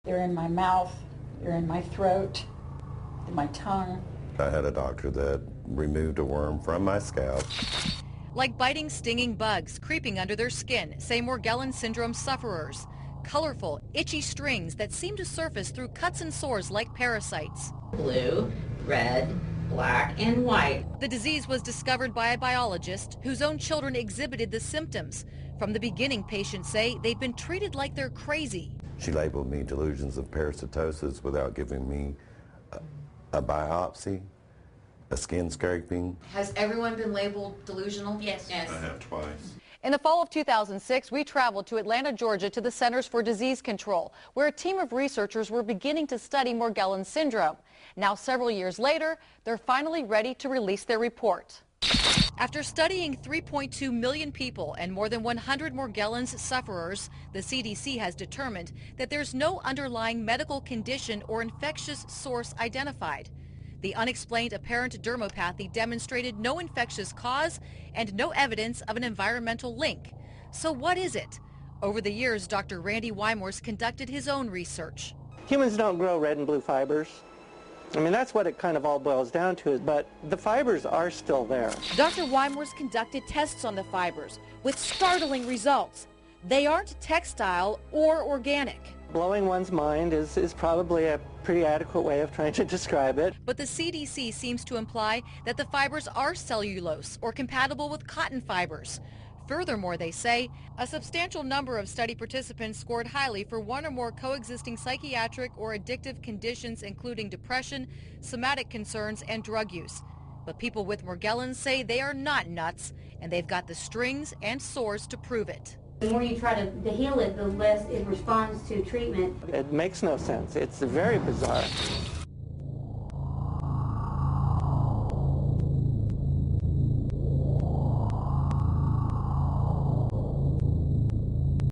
They're in my mouth, they're in my throat, in my tongue. I had a doctor that removed a worm from my scalp. Like biting, stinging bugs creeping under their skin, say Morgellons syndrome sufferers. Colorful, itchy strings that seem to surface through cuts and sores like parasites. Blue, red, black, and white. The disease was discovered by a biologist whose own children exhibited the symptoms. From the beginning, patients say they've been treated like they're crazy. She labeled me delusions of parasitosis without giving me a biopsy, a skin scraping. Has everyone been labeled delusional? Yes. I have twice. In the fall of 2006, we traveled to Atlanta, Georgia to the Centers for Disease Control, where a team of researchers were beginning to study Morgellons syndrome. Now, several years later, they're finally ready to release their report. After studying 3.2 million people and more than 100 Morgellons sufferers, the CDC has determined that there's no underlying medical condition or infectious source identified. The unexplained apparent dermopathy demonstrated no infectious cause and no evidence of an environmental link. So what is it? Over the years, Dr. Randy Wymors conducted his own research. Humans don't grow red and blue fibers. I mean, that's what it kind of all boils down to, but the fibers are still there. Dr. Wymors conducted tests on the fibers with startling results. They aren't textile or organic. Blowing one's mind is probably a pretty adequate way of trying to describe it. But the CDC seems to imply that the fibers are cellulose or compatible with cotton fibers. Furthermore, they say, a substantial number of study participants scored highly for one or more coexisting psychiatric or addictive conditions, including depression, somatic concerns, and drug use. But people with Morgellons say they are not nuts, and they've got the strings and sores to prove it. The more you try to heal it, the less it responds to treatment. It makes no sense. It's very bizarre.